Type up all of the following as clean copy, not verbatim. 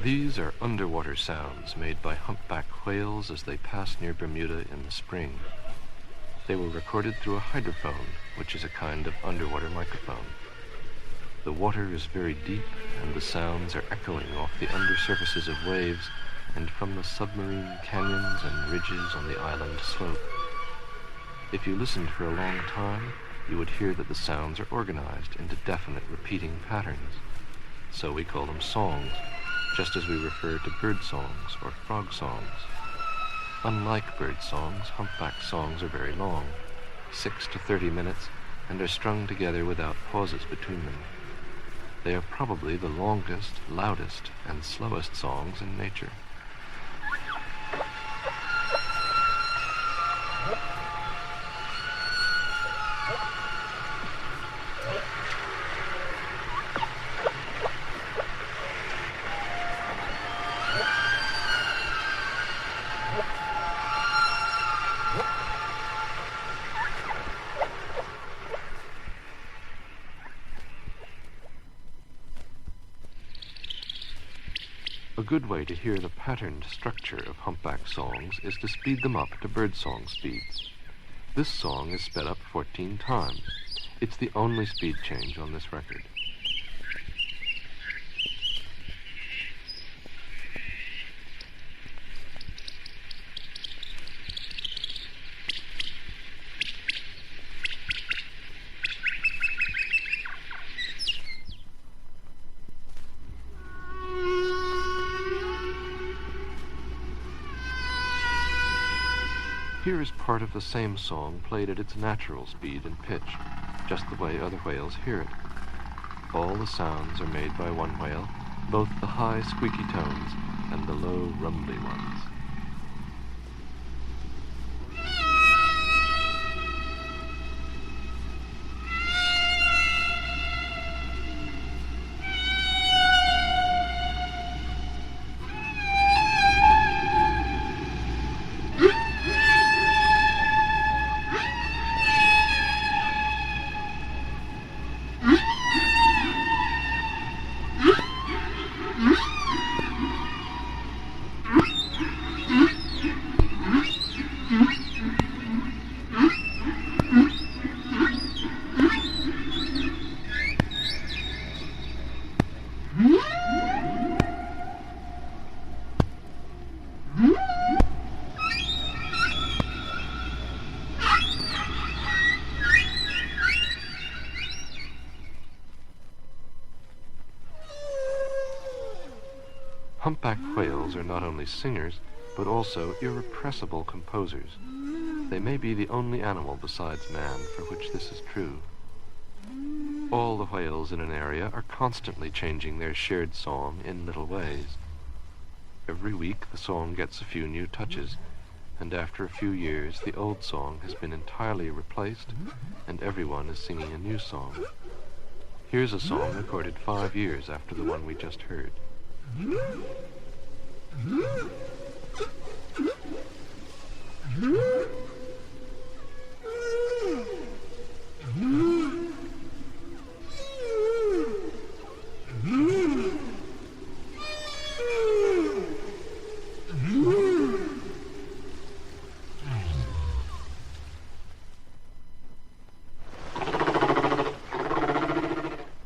These are underwater sounds made by humpback whales as they pass near Bermuda in the spring. They were recorded through a hydrophone, which is a kind of underwater microphone. The water is very deep, and the sounds are echoing off the undersurfaces of waves and from the submarine canyons and ridges on the island slope. If you listened for a long time, you would hear that the sounds are organized into definite repeating patterns. So we call them songs, just as we refer to bird songs or frog songs. Unlike bird songs, humpback songs are very long, 6 to 30 minutes, and are strung together without pauses between them. They are probably the longest, loudest, and slowest songs in nature. A good way to hear the patterned structure of humpback songs is to speed them up to birdsong speeds. This song is sped up 14 times. It's the only speed change on this record. Here is part of the same song played at its natural speed and pitch, just the way other whales hear it. All the sounds are made by one whale, both the high squeaky tones and the low rumbly ones. Humpback whales are not only singers, but also irrepressible composers. They may be the only animal besides man for which this is true. All the whales in an area are constantly changing their shared song in little ways. Every week the song gets a few new touches, and after a few years the old song has been entirely replaced, and everyone is singing a new song. Here's a song recorded 5 years after the one we just heard.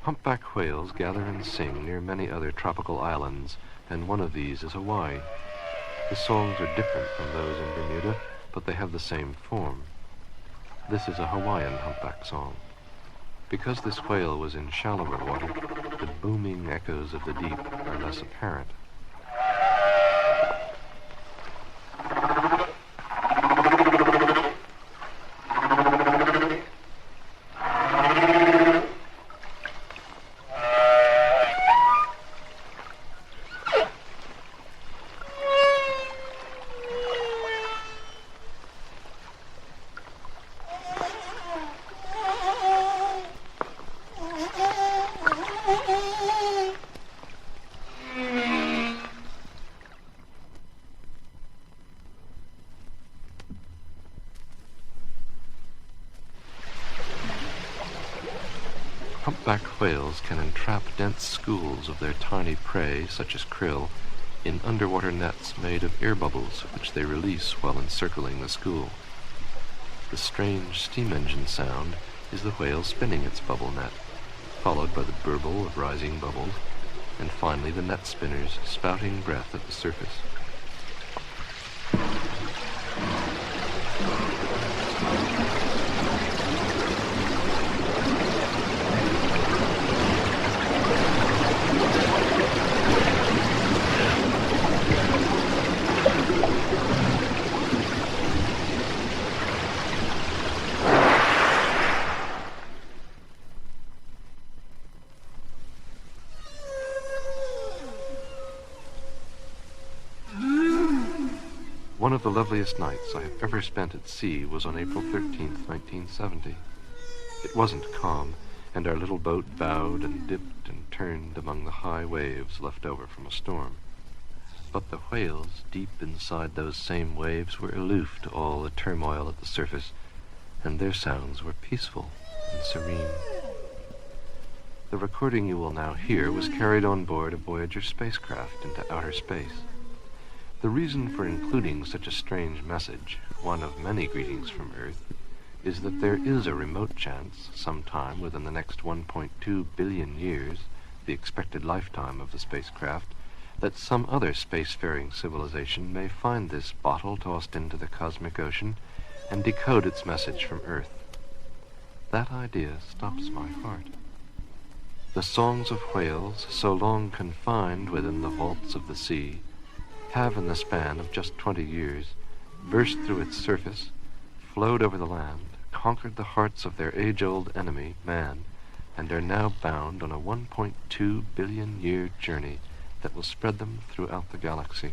Humpback whales gather and sing near many other tropical islands, and one of these is Hawaii. The songs are different from those in Bermuda, but they have the same form. This is a Hawaiian humpback song. Because this whale was in shallower water, the booming echoes of the deep are less apparent. Humpback whales can entrap dense schools of their tiny prey, such as krill, in underwater nets made of air bubbles which they release while encircling the school. The strange steam engine sound is the whale spinning its bubble net, followed by the burble of rising bubbles, and finally the net spinners spouting breath at the surface. One of the loveliest nights I have ever spent at sea was on April 13th, 1970. It wasn't calm, and our little boat bowed and dipped and turned among the high waves left over from a storm. But the whales, deep inside those same waves, were aloof to all the turmoil at the surface, and their sounds were peaceful and serene. The recording you will now hear was carried on board a Voyager spacecraft into outer space. The reason for including such a strange message, one of many greetings from Earth, is that there is a remote chance, sometime within the next 1.2 billion years, the expected lifetime of the spacecraft, that some other spacefaring civilization may find this bottle tossed into the cosmic ocean and decode its message from Earth. That idea stops my heart. The songs of whales, so long confined within the vaults of the sea, have in the span of just 20 years burst through its surface, flowed over the land, conquered the hearts of their age-old enemy, man, and are now bound on a 1.2 billion year journey that will spread them throughout the galaxy.